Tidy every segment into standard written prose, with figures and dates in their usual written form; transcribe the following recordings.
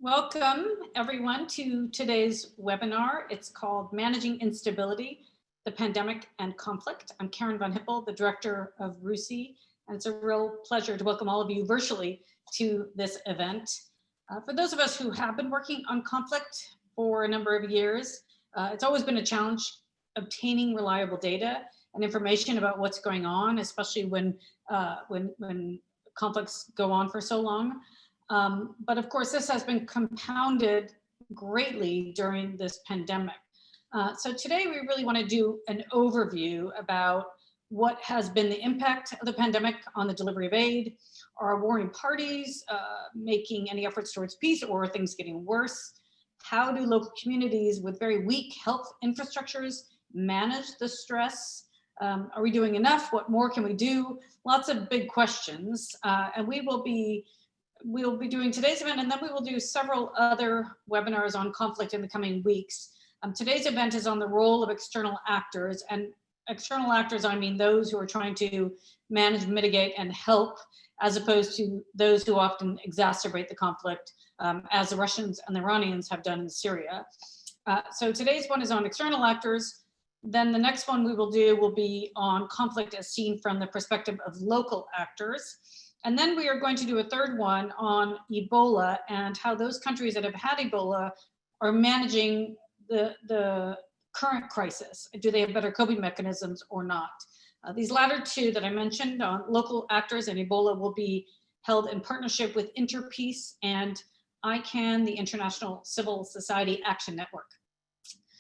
Welcome, everyone, to today's webinar. It's called Managing Instability, the Pandemic and Conflict. I'm Karen Von Hippel, the director of RUSI, and it's a real pleasure to welcome all of you virtually to this event. For those of us who have been working on conflict for a number of years, it's always been a challenge obtaining reliable data and information about what's going on, especially when conflicts go on for so long. But of course, this has been compounded greatly during this pandemic. So today we really want to do an overview about what has been the impact of the pandemic on the delivery of aid. Are warring parties making any efforts towards peace, or are things getting worse? How do local communities with very weak health infrastructures manage the stress? Are we doing enough? What more can we do? Lots of big questions, and we'll be doing today's event, and then we will do several other webinars on conflict in the coming weeks. Today's event is on the role of external actors, and external actors, I mean those who are trying to manage, mitigate, and help, as opposed to those who often exacerbate the conflict, as the Russians and the Iranians have done in Syria. So today's one is on external actors. Then the next one we will do will be on conflict as seen from the perspective of local actors. And then we are going to do a third one on Ebola and how those countries that have had Ebola are managing the current crisis. Do they have better coping mechanisms or not? These latter two that I mentioned on local actors and Ebola will be held in partnership with Interpeace and ICANN, the International Civil Society Action Network.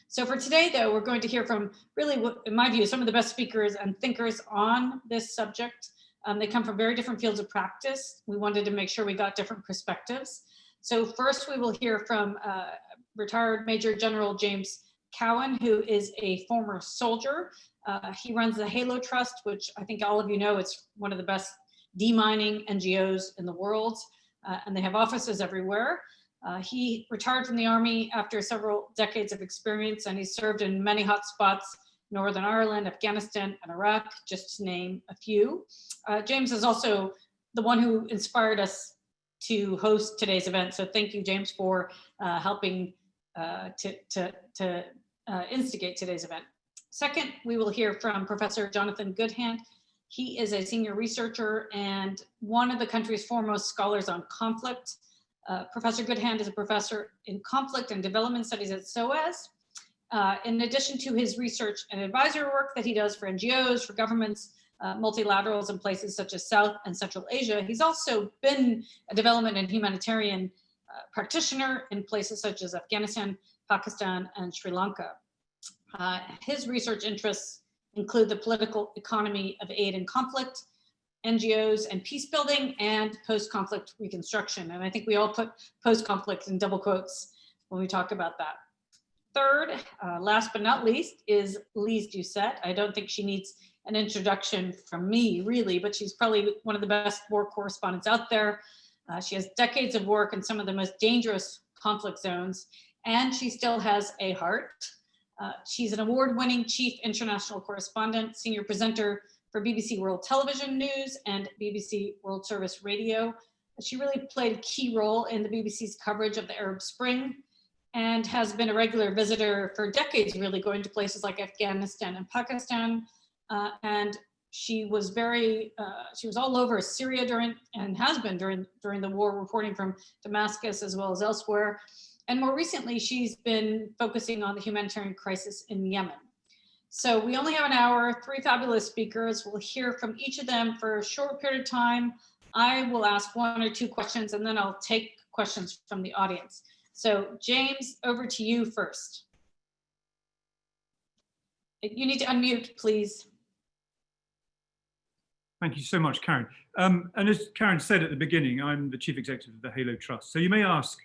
So for today, though, we're going to hear from really, in my view, some of the best speakers and thinkers on this subject. They come from very different fields of practice. We wanted to make sure we got different perspectives. So first we will hear from retired Major General James Cowan, who is a former soldier. He runs the Halo Trust, which I think all of you know, it's one of the best demining NGOs in the world, and they have offices everywhere. He retired from the Army after several decades of experience, and he served in many hot spots: Northern Ireland, Afghanistan, and Iraq, just to name a few. James is also the one who inspired us to host today's event. So thank you, James, for helping to instigate today's event. Second, we will hear from Professor Jonathan Goodhand. He is a senior researcher and one of the country's foremost scholars on conflict. Professor Goodhand is a professor in conflict and development studies at SOAS. In addition to his research and advisory work that he does for NGOs, for governments, multilaterals in places such as South and Central Asia, he's also been a development and humanitarian practitioner in places such as Afghanistan, Pakistan, and Sri Lanka. His research interests include the political economy of aid and conflict, NGOs and peace building, and post-conflict reconstruction. And I think we all put post-conflict in double quotes when we talk about that. Third, last but not least, is Lise Doucette. I don't think she needs an introduction from me, really, but she's probably one of the best war correspondents out there. She has decades of work in some of the most dangerous conflict zones, and she still has a heart. She's an award-winning chief international correspondent, senior presenter for BBC World Television News and BBC World Service Radio. She really played a key role in the BBC's coverage of the Arab Spring, and has been a regular visitor for decades, really, going to places like Afghanistan and Pakistan. And she was all over Syria and has been during the war, reporting from Damascus as well as elsewhere. And more recently, she's been focusing on the humanitarian crisis in Yemen. So we only have an hour, three fabulous speakers. We'll hear from each of them for a short period of time. I will ask one or two questions, and then I'll take questions from the audience. So James, over to you first. You need to unmute, please. Thank you so much, Karen. And as Karen said at the beginning, I'm the Chief Executive of the Halo Trust. So you may ask,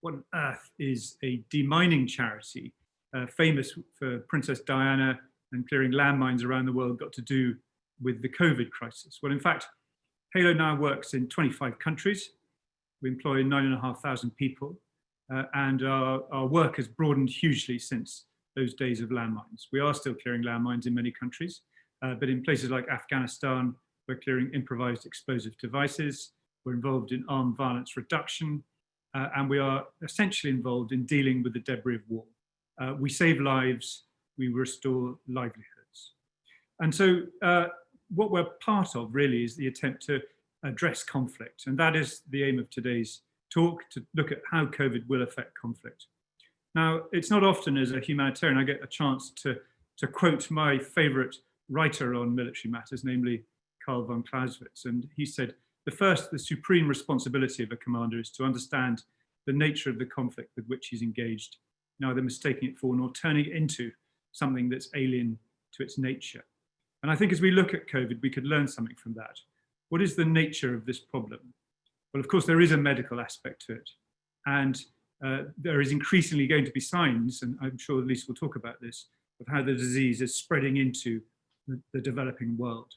what on earth is a demining charity famous for Princess Diana and clearing landmines around the world got to do with the COVID crisis? Well, in fact, Halo now works in 25 countries. We employ 9,500 people. And our work has broadened hugely since those days of landmines. We are still clearing landmines in many countries, but in places like Afghanistan, we're clearing improvised explosive devices. We're involved in armed violence reduction. and we are essentially involved in dealing with the debris of war. We save lives, we restore livelihoods. And so what we're part of really is the attempt to address conflict. And that is the aim of today's talk, to look at how COVID will affect conflict. Now, it's not often as a humanitarian I get a chance to quote my favorite writer on military matters, namely Karl von Clausewitz. And he said, the supreme responsibility of a commander is to understand the nature of the conflict with which he's engaged, neither mistaking it for nor turning it into something that's alien to its nature. And I think as we look at COVID, we could learn something from that. What is the nature of this problem? Well, of course, there is a medical aspect to it. And there is increasingly going to be signs, and I'm sure Lisa will talk about this, of how the disease is spreading into the developing world.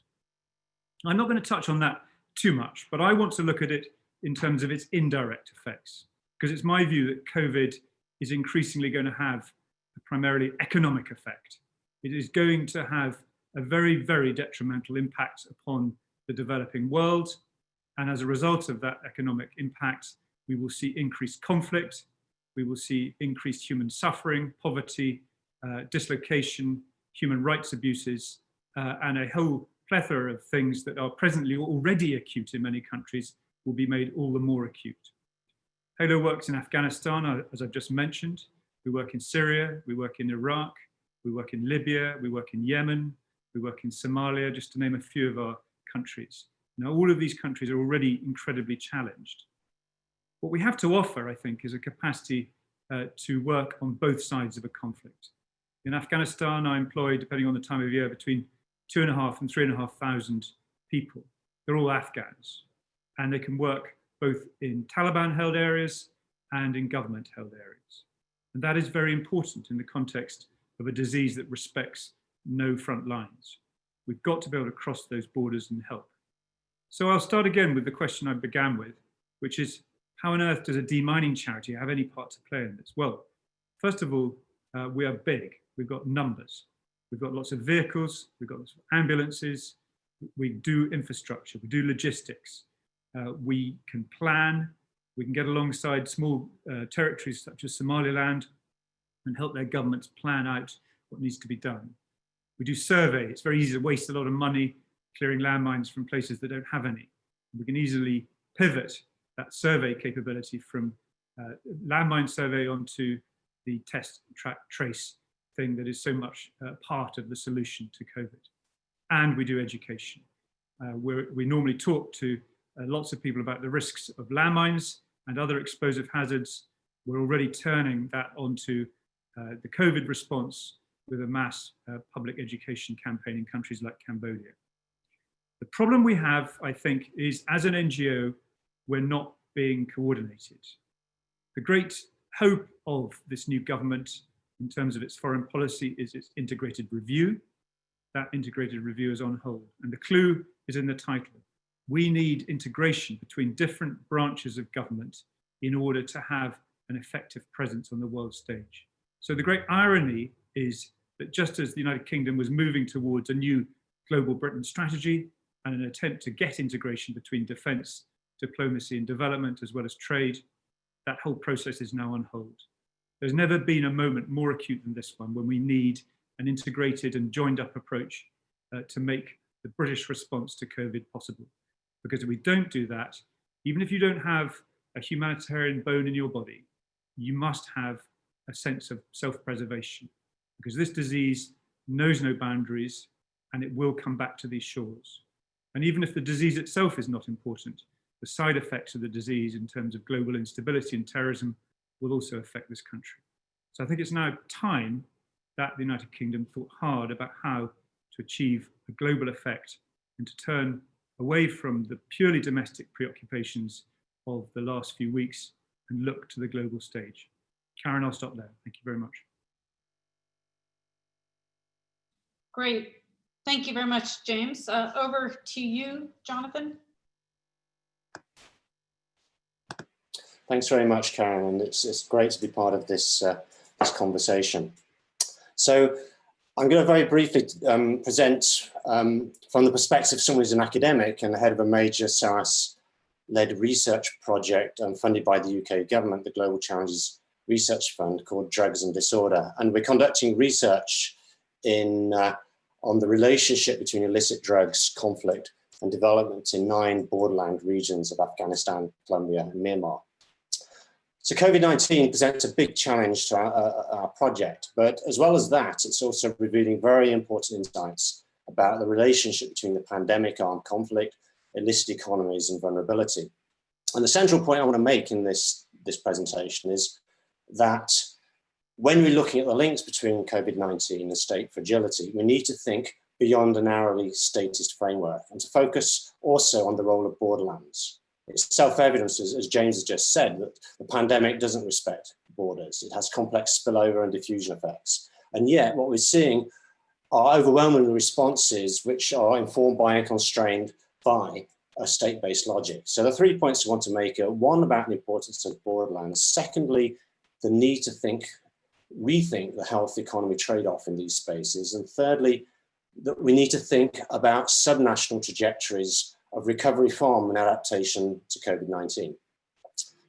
I'm not going to touch on that too much, but I want to look at it in terms of its indirect effects, because it's my view that COVID is increasingly going to have a primarily economic effect. It is going to have a very, very detrimental impact upon the developing world. And as a result of that economic impact, we will see increased conflict, we will see increased human suffering, poverty, dislocation, human rights abuses, and a whole plethora of things that are presently already acute in many countries will be made all the more acute. Halo works in Afghanistan, as I've just mentioned. We work in Syria, we work in Iraq, we work in Libya, we work in Yemen, we work in Somalia, just to name a few of our countries. Now, all of these countries are already incredibly challenged. What we have to offer, I think, is a capacity to work on both sides of a conflict. In Afghanistan, I employ, depending on the time of year, between 2,500 and 3,500 people. They're all Afghans, and they can work both in Taliban-held areas and in government-held areas. And that is very important in the context of a disease that respects no front lines. We've got to be able to cross those borders and help. So I'll start again with the question I began with, which is, how on earth does a demining charity have any part to play in this? Well, first of all, we are big. We've got numbers. We've got lots of vehicles. We've got lots of ambulances. We do infrastructure. We do logistics. We can plan. We can get alongside small territories such as Somaliland and help their governments plan out what needs to be done. We do survey. It's very easy to waste a lot of money clearing landmines from places that don't have any. We can easily pivot that survey capability from landmine survey onto the test, track, trace thing that is so much part of the solution to COVID. And we do education. We normally talk to lots of people about the risks of landmines and other explosive hazards. We're already turning that onto the COVID response with a mass public education campaign in countries like Cambodia. The problem we have, I think, is as an NGO, we're not being coordinated. The great hope of this new government in terms of its foreign policy is its integrated review. That integrated review is on hold. And the clue is in the title. We need integration between different branches of government in order to have an effective presence on the world stage. So the great irony is that just as the United Kingdom was moving towards a new global Britain strategy and an attempt to get integration between defense, diplomacy and development, as well as trade, that whole process is now on hold. There's never been a moment more acute than this one when we need an integrated and joined up approach to make the British response to COVID possible. Because if we don't do that, even if you don't have a humanitarian bone in your body, you must have a sense of self-preservation, because this disease knows no boundaries and it will come back to these shores. And even if the disease itself is not important, the side effects of the disease in terms of global instability and terrorism will also affect this country. So I think it's now time that the United Kingdom thought hard about how to achieve a global effect and to turn away from the purely domestic preoccupations of the last few weeks and look to the global stage. Karen, I'll stop there. Thank you very much. Great. Thank you very much, James. Over to you, Jonathan. Thanks very much, Karen, and it's great to be part of this, this conversation. So I'm going to very briefly present from the perspective of someone who's an academic and the head of a major SaaS led research project funded by the UK government, the Global Challenges Research Fund, called Drugs and Disorder. And we're conducting research on the relationship between illicit drugs, conflict, and development in 9 borderland regions of Afghanistan, Colombia, and Myanmar. So COVID-19 presents a big challenge to our project, but as well as that, it's also revealing very important insights about the relationship between the pandemic, armed conflict, illicit economies, and vulnerability. And the central point I want to make in this presentation is that when we're looking at the links between COVID-19 and state fragility, we need to think beyond a narrowly statist framework and to focus also on the role of borderlands. It's self-evident, as James has just said, that the pandemic doesn't respect borders. It has complex spillover and diffusion effects. And yet what we're seeing are overwhelming responses which are informed by and constrained by a state-based logic. So the 3 points I want to make are: one, about the importance of borderlands; secondly, the need to rethink the health economy trade-off in these spaces; and thirdly, that we need to think about subnational trajectories of recovery from and adaptation to COVID-19.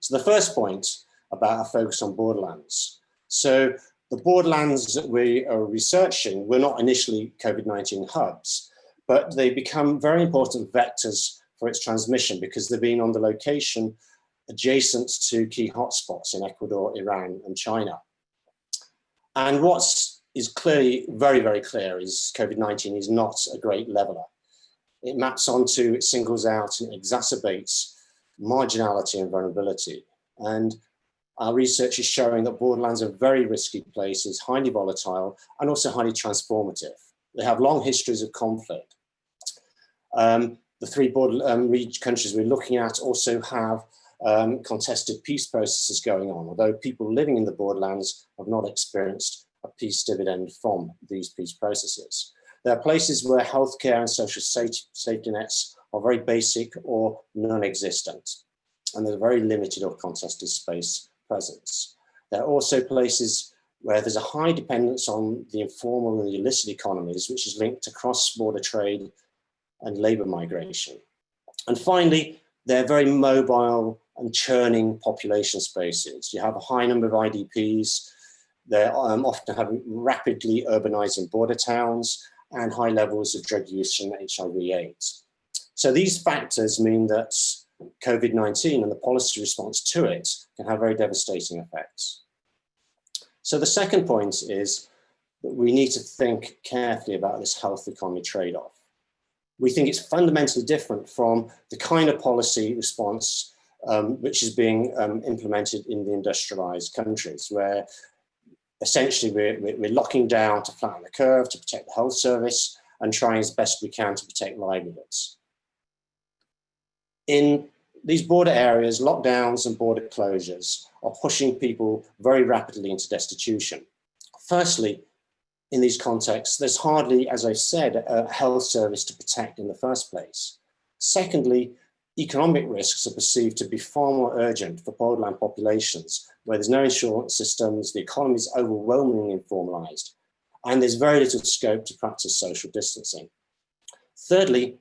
So the first point about our focus on borderlands. So the borderlands that we are researching were not initially COVID-19 hubs, but they become very important vectors for its transmission because they've been on the location adjacent to key hotspots in Ecuador, Iran, and China. And what is clearly very, very clear is COVID-19 is not a great leveler. It maps onto, it singles out, and exacerbates marginality and vulnerability. And our research is showing that borderlands are very risky places, highly volatile, and also highly transformative. They have long histories of conflict. The 3 border countries we're looking at also have contested peace processes going on, although people living in the borderlands have not experienced a peace dividend from these peace processes. There are places where healthcare and social safety nets are very basic or non-existent, and there's a very limited or contested space presence. There are also places where there's a high dependence on the informal and the illicit economies, which is linked to cross-border trade and labor migration. And finally, they're very mobile and churning population spaces. You have a high number of IDPs. They're often having rapidly urbanizing border towns and high levels of drug use and HIV/AIDS. So these factors mean that COVID-19 and the policy response to it can have very devastating effects. So the second point is that we need to think carefully about this health economy trade-off. We think it's fundamentally different from the kind of policy response which is being implemented in the industrialized countries, where essentially we're locking down to flatten the curve, to protect the health service, and trying as best we can to protect livelihoods. In these border areas, lockdowns and border closures are pushing people very rapidly into destitution. Firstly, in these contexts, there's hardly, as I said, a health service to protect in the first place. Secondly, economic risks are perceived to be far more urgent for borderland populations where there's no insurance systems, the economy is overwhelmingly informalized, and there's very little scope to practice social distancing. Thirdly,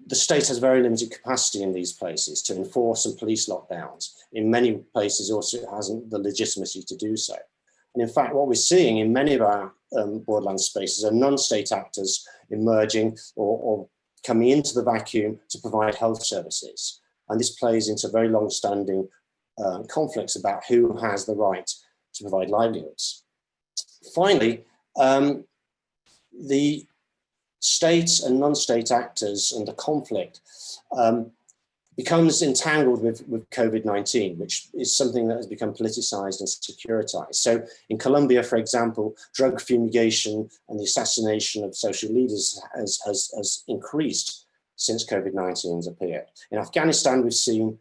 the state has very limited capacity in these places to enforce and police lockdowns. In many places also it hasn't the legitimacy to do so. And in fact, what we're seeing in many of our borderland spaces are non-state actors emerging or coming into the vacuum to provide health services. And this plays into very long-standing conflicts about who has the right to provide livelihoods. Finally, the states and non-state actors and the conflict becomes entangled with COVID-19, which is something that has become politicized and securitized. So in Colombia, for example, drug fumigation and the assassination of social leaders has increased since COVID-19 has appeared. In Afghanistan, we've seen,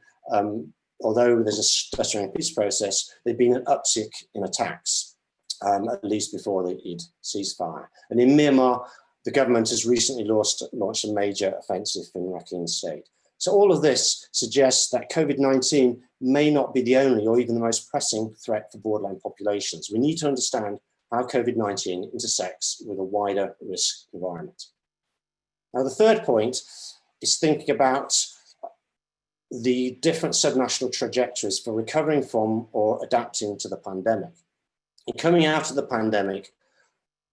although there's a stuttering peace process, there's been an uptick in attacks, at least before the Eid ceasefire. And in Myanmar, the government has recently launched a major offensive in Rakhine State. So all of this suggests that COVID-19 may not be the only or even the most pressing threat for borderland populations. We need to understand how COVID-19 intersects with a wider risk environment. Now, the third point is thinking about the different subnational trajectories for recovering from or adapting to the pandemic. And coming out of the pandemic,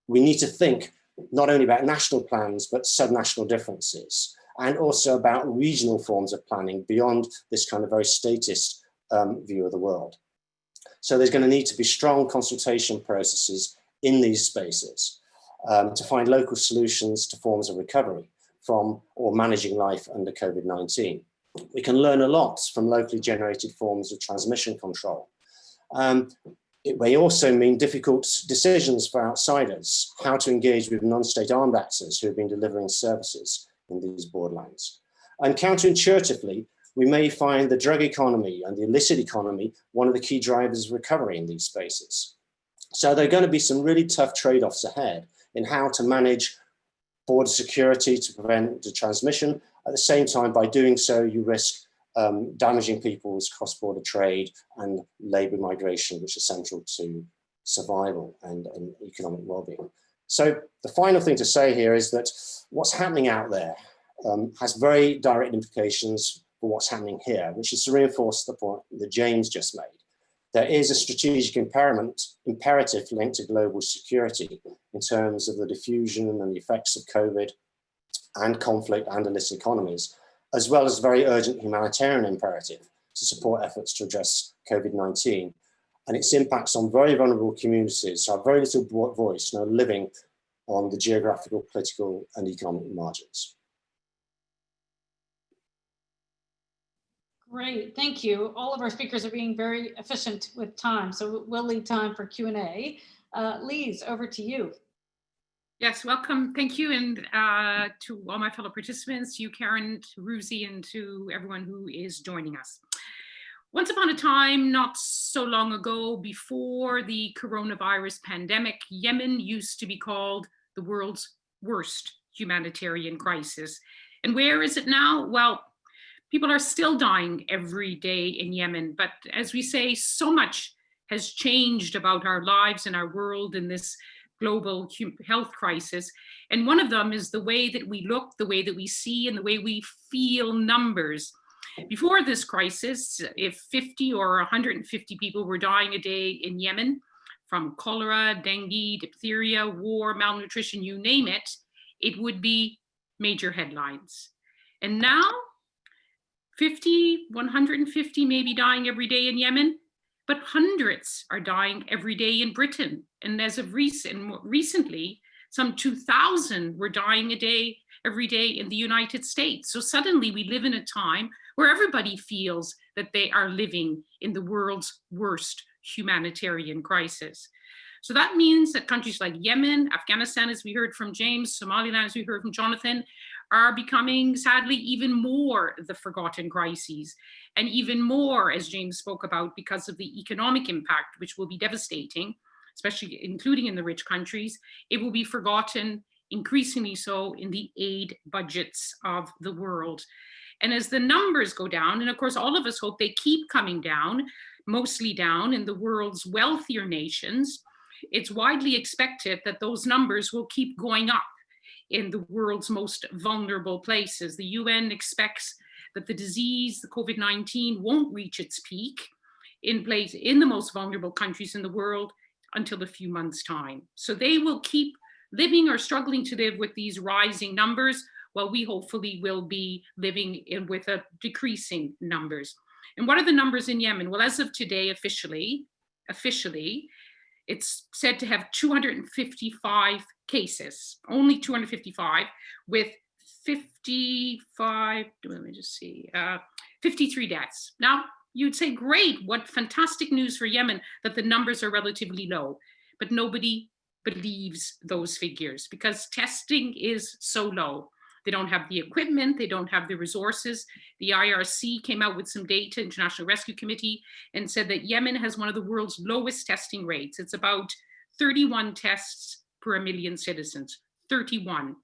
we need to think not only about national plans, but subnational differences, and also about regional forms of planning beyond this kind of very statist view of the world. So there's going to need to be strong consultation processes in these spaces to find local solutions to forms of recovery from or managing life under COVID-19. We can learn a lot from locally generated forms of transmission control. It may also mean difficult decisions for outsiders, how to engage with non-state armed actors who have been delivering services in these borderlands. And counterintuitively, we may find the drug economy and the illicit economy one of the key drivers of recovery in these spaces. So there are going to be some really tough trade-offs ahead in how to manage border security to prevent the transmission. At the same time, by doing so, you risk damaging people's cross-border trade and labour migration, which is central to survival and economic well-being. So the final thing to say here is that what's happening out there has very direct implications for what's happening here, which is to reinforce the point that James just made. There is a strategic imperative linked to global security in terms of the diffusion and the effects of COVID and conflict and illicit economies, as well as a very urgent humanitarian imperative to support efforts to address COVID-19 and its impacts on very vulnerable communities who have very little voice and are living on the geographical, political, and economic margins. Great, thank you. All of our speakers are being very efficient with time, so we'll leave time for Q&A. Lise, over to you. Yes, welcome. Thank you, and to all my fellow participants, to you, Karen, to Ruzi, and to everyone who is joining us. Once upon a time, not so long ago, before the coronavirus pandemic, Yemen used to be called the world's worst humanitarian crisis. And where is it now? Well, people are still dying every day in Yemen, but as we say, so much has changed about our lives and our world in this global health crisis. And one of them is the way that we look, the way that we see, and the way we feel numbers. Before this crisis, if 50 or 150 people were dying a day in Yemen from cholera, dengue, diphtheria, war, malnutrition, you name it, it would be major headlines. And now, 50, 150 may be dying every day in Yemen, but hundreds are dying every day in Britain. And as of recently, some 2,000 were dying a day, every day in the United States. So suddenly we live in a time where everybody feels that they are living in the world's worst humanitarian crisis. So that means that countries like Yemen, Afghanistan, as we heard from James, Somaliland, as we heard from Jonathan, are becoming, sadly, even more the forgotten crises, and even more, as James spoke about, because of the economic impact, which will be devastating, especially including in the rich countries. It will be forgotten, increasingly so, in the aid budgets of the world. And as the numbers go down, and of course, all of us hope they keep coming down, mostly down in the world's wealthier nations, it's widely expected that those numbers will keep going up in the world's most vulnerable places. The UN expects that the disease, the COVID-19, won't reach its peak in the most vulnerable countries in the world until a few months' time. So they will keep living or struggling to live with these rising numbers, while we hopefully will be living with a decreasing numbers. And what are the numbers in Yemen? Well, as of today, officially, it's said to have 255 cases, only 255, with 53 deaths. Now, you'd say, great, what fantastic news for Yemen that the numbers are relatively low, but nobody believes those figures because testing is so low. They don't have the equipment, they don't have the resources. The IRC came out with some data, International Rescue Committee, and said that Yemen has one of the world's lowest testing rates. It's about 31 tests per 1 million citizens, 31.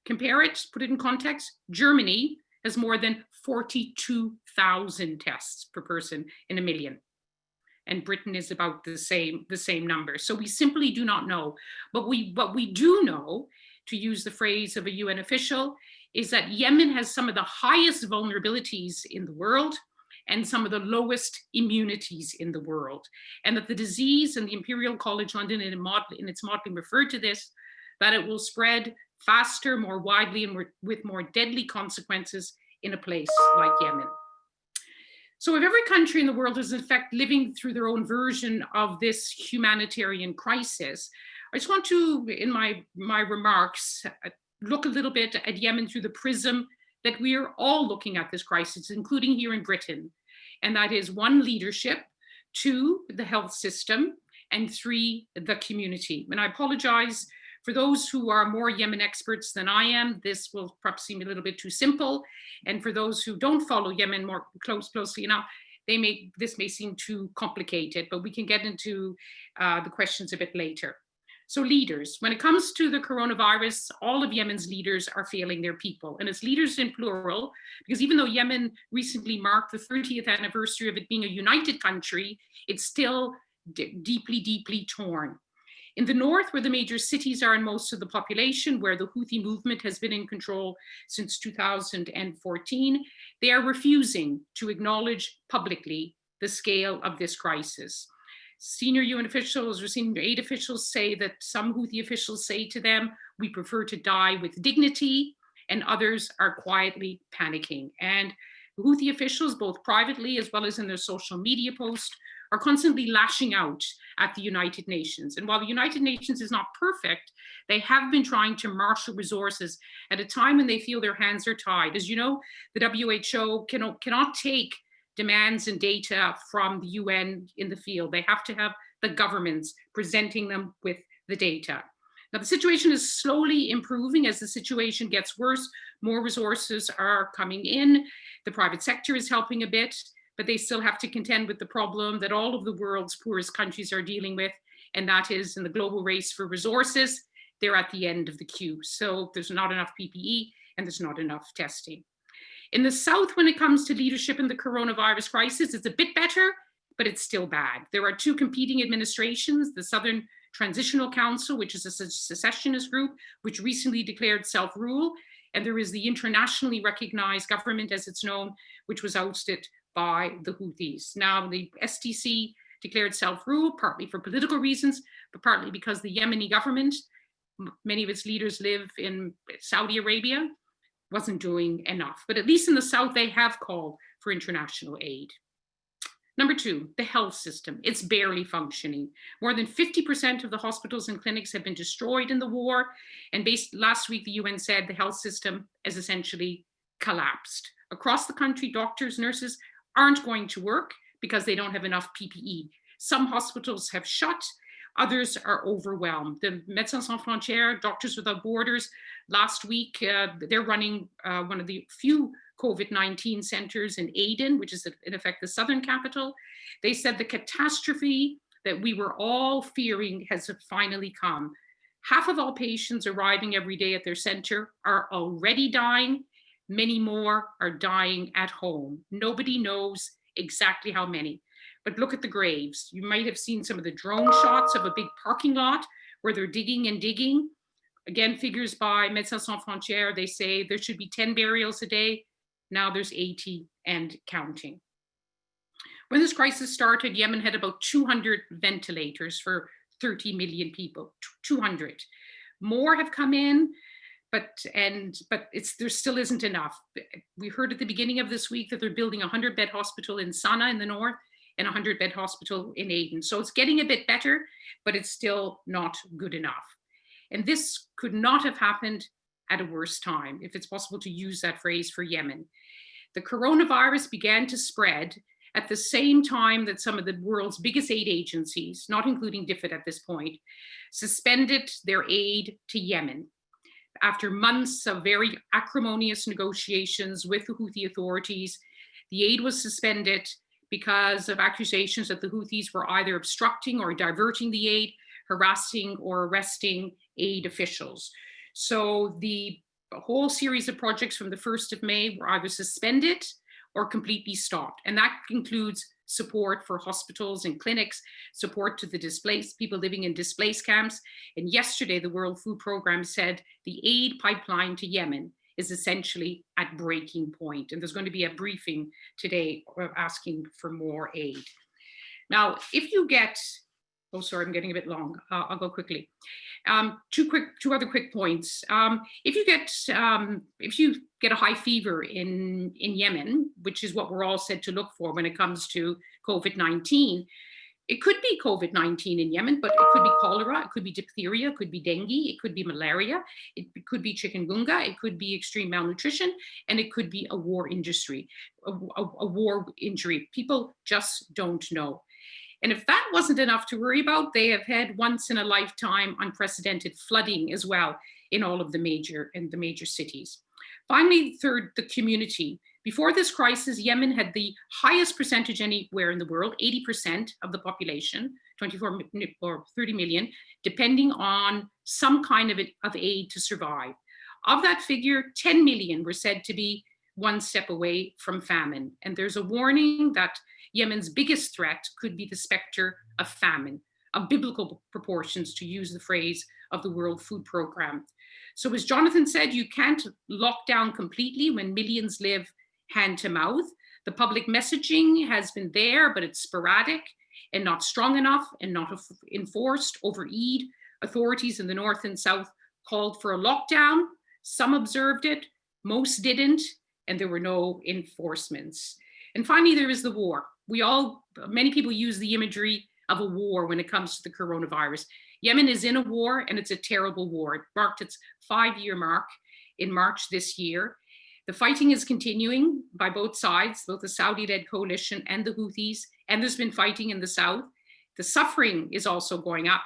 Compare it, put it in context, Germany has more than 42,000 tests per person in 1 million. And Britain is about the same number. So we simply do not know. But what we do know to use the phrase of a UN official, is that Yemen has some of the highest vulnerabilities in the world and some of the lowest immunities in the world. And that the disease, and the Imperial College London in its modeling referred to this, that it will spread faster, more widely, and with more deadly consequences in a place like Yemen. So if every country in the world is in fact living through their own version of this humanitarian crisis, I just want to, in my remarks, look a little bit at Yemen through the prism that we are all looking at this crisis, including here in Britain. And that is 1, leadership, 2, the health system, and 3, the community. And I apologize for those who are more Yemen experts than I am. This will perhaps seem a little bit too simple. And for those who don't follow Yemen more closely enough, this may seem too complicated, but we can get into the questions a bit later. So leaders, when it comes to the coronavirus, all of Yemen's leaders are failing their people. And it's leaders in plural, because even though Yemen recently marked the 30th anniversary of it being a united country, it's still deeply, deeply torn. In the north, where the major cities are and most of the population, where the Houthi movement has been in control since 2014, they are refusing to acknowledge publicly the scale of this crisis. Senior UN officials or senior aid officials say that some Houthi officials say to them, we prefer to die with dignity, and others are quietly panicking. And Houthi officials, both privately as well as in their social media posts, are constantly lashing out at the United Nations. And while the United Nations is not perfect, they have been trying to marshal resources at a time when they feel their hands are tied. As you know, the WHO cannot take demands and data from the UN in the field. They have to have the governments presenting them with the data. Now, the situation is slowly improving. As the situation gets worse, more resources are coming in. The private sector is helping a bit, but they still have to contend with the problem that all of the world's poorest countries are dealing with, and that is in the global race for resources, they're at the end of the queue. So there's not enough PPE and there's not enough testing. In the South, when it comes to leadership in the coronavirus crisis, it's a bit better, but it's still bad. There are 2 competing administrations, the Southern Transitional Council, which is a secessionist group, which recently declared self-rule, and there is the internationally recognized government, as it's known, which was ousted by the Houthis. Now, the STC declared self-rule, partly for political reasons, but partly because the Yemeni government, many of its leaders live in Saudi Arabia, wasn't doing enough. But at least in the South, they have called for international aid. Number 2, the health system. It's barely functioning. More than 50% of the hospitals and clinics have been destroyed in the war. And last week, the UN said the health system has essentially collapsed. Across the country, doctors, nurses aren't going to work because they don't have enough PPE. Some hospitals have shut, others are overwhelmed. The Médecins Sans Frontières, Doctors Without Borders, last week, they're running one of the few COVID-19 centers in Aden, which is in effect the southern capital. They said the catastrophe that we were all fearing has finally come. Half of all patients arriving every day at their center are already dying. Many more are dying at home. Nobody knows exactly how many. But look at the graves. You might have seen some of the drone shots of a big parking lot where they're digging and digging. Again, figures by Médecins Sans Frontières, they say there should be 10 burials a day. Now there's 80 and counting. When this crisis started, Yemen had about 200 ventilators for 30 million people, 200. More have come in, but there still isn't enough. We heard at the beginning of this week that they're building a 100-bed hospital in Sana'a in the north and a 100-bed hospital in Aden. So it's getting a bit better, but it's still not good enough. And this could not have happened at a worse time, if it's possible to use that phrase for Yemen. The coronavirus began to spread at the same time that some of the world's biggest aid agencies, not including DFID at this point, suspended their aid to Yemen. After months of very acrimonious negotiations with the Houthi authorities, the aid was suspended because of accusations that the Houthis were either obstructing or diverting the aid, harassing or arresting aid officials. So the whole series of projects from the 1st of May were either suspended or completely stopped. And that includes support for hospitals and clinics, support to the displaced people living in displaced camps. And yesterday, the World Food Programme said the aid pipeline to Yemen is essentially at breaking point. And there's going to be a briefing today asking for more aid. Now, if you get, oh, sorry, I'm getting a bit long. I'll go quickly. Two other quick points. If you get a high fever in Yemen, which is what we're all said to look for when it comes to COVID-19, it could be COVID-19 in Yemen, but it could be cholera, it could be diphtheria, it could be dengue, it could be malaria, it could be chikungunya, it could be extreme malnutrition, and it could be a war injury. People just don't know. And if that wasn't enough to worry about, they have had once in a lifetime unprecedented flooding as well in all of the major cities. Finally, third, the community. Before this crisis, Yemen had the highest percentage anywhere in the world, 80% of the population, 24 or 30 million, depending on some kind of aid to survive. Of that figure, 10 million were said to be one step away from famine. And there's a warning that Yemen's biggest threat could be the specter of famine, of biblical proportions, to use the phrase of the World Food Programme. So as Jonathan said, you can't lock down completely when millions live hand to mouth. The public messaging has been there, but it's sporadic and not strong enough and not enforced. Over Eid, authorities in the north and south called for a lockdown. Some observed it, most didn't, and there were no enforcements. And finally, there is the war. Many people use the imagery of a war when it comes to the coronavirus. Yemen is in a war, and it's a terrible war. It marked its 5-year mark in March this year. The fighting is continuing by both sides, both the Saudi-led coalition and the Houthis, and there's been fighting in the south. The suffering is also going up.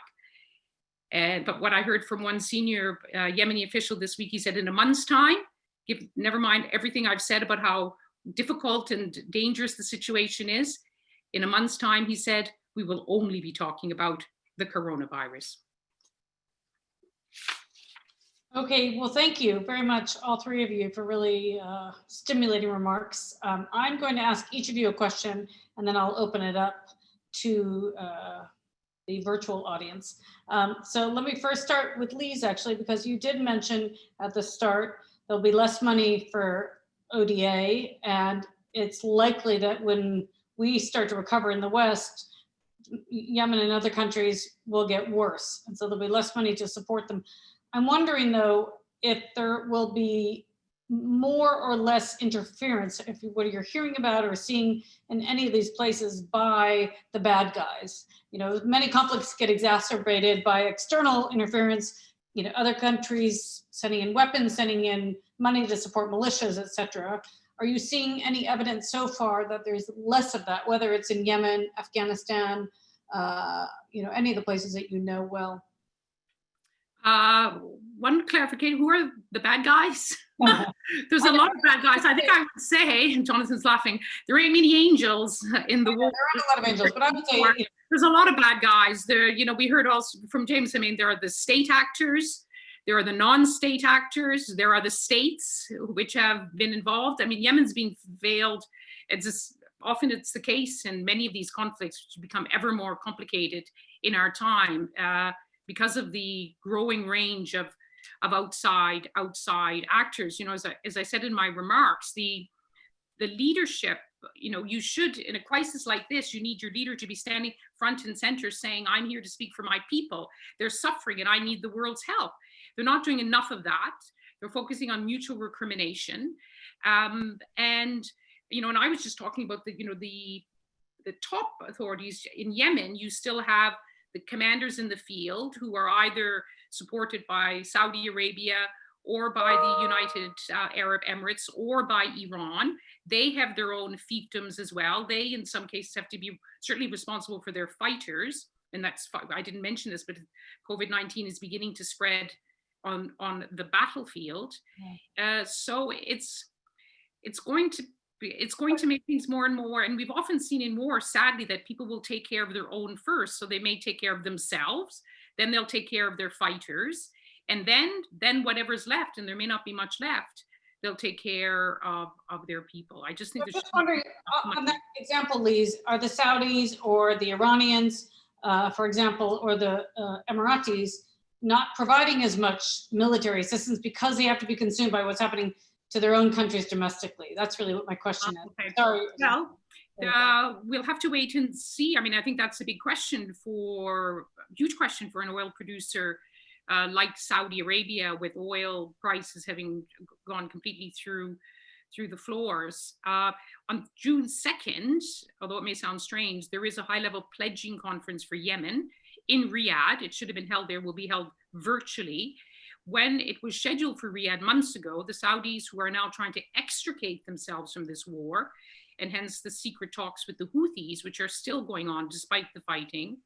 But what I heard from one senior Yemeni official this week, he said in a month's time, never mind everything I've said about how difficult and dangerous the situation is, in a month's time, he said, we will only be talking about the coronavirus. Okay, well, thank you very much, all three of you, for really stimulating remarks. I'm going to ask each of you a question, and then I'll open it up to the virtual audience. So let me first start with Lise, actually, because you did mention at the start there'll be less money for ODA, and it's likely that when we start to recover in the West, Yemen and other countries will get worse, and so there'll be less money to support them. I'm wondering, though, if there will be more or less interference, what you're hearing about or seeing in any of these places by the bad guys. You know, many conflicts get exacerbated by external interference, you know, other countries sending in weapons, sending in money to support militias, etc. Are you seeing any evidence so far that there's less of that, whether it's in Yemen, Afghanistan, you know, any of the places that you know well? One clarification, who are the bad guys? There's a lot of bad guys. I think I would say, and Jonathan's laughing, there ain't many angels in the world. There aren't a lot of angels, but I would say, you know, there's a lot of bad guys. There, you know, we heard also from James, I mean, there are the state actors, there are the non-state actors, there are the states which have been involved. I mean, Yemen's being veiled. Often it's the case in many of these conflicts, which become ever more complicated in our time because of the growing range of outside actors. You know, as I said in my remarks, the leadership, you know, you should, in a crisis like this, you need your leader to be standing front and center saying, I'm here to speak for my people. They're suffering and I need the world's help. They're not doing enough of that. They're focusing on mutual recrimination. And, you know, and I was just talking about the top authorities in Yemen. You still have the commanders in the field who are either supported by Saudi Arabia or by the United Arab Emirates or by Iran. They have their own fiefdoms as well. They, in some cases, have to be certainly responsible for their fighters. And that's, I didn't mention this, but COVID-19 is beginning to spread on the battlefield. Yeah. So it's going to make things more and more, and we've often seen in war, sadly, that people will take care of their own first. So they may take care of themselves, then they'll take care of their fighters, and then whatever's left, and there may not be much left, they'll take care of their people. I just think I'm just wondering, on that example, Lise, are the Saudis or the Iranians, for example, or the Emiratis not providing as much military assistance because they have to be consumed by what's happening to their own countries domestically? That's really what my question is. Okay. Sorry. Well, we'll have to wait and see. I mean, I think that's a big question huge question for an oil producer like Saudi Arabia, with oil prices having gone completely through the floors. On June 2nd, although it may sound strange, there is a high-level pledging conference for Yemen in Riyadh. It should have been held there, will be held virtually. When it was scheduled for Riyadh months ago, the Saudis, who are now trying to extricate themselves from this war, and hence the secret talks with the Houthis, which are still going on despite the fighting,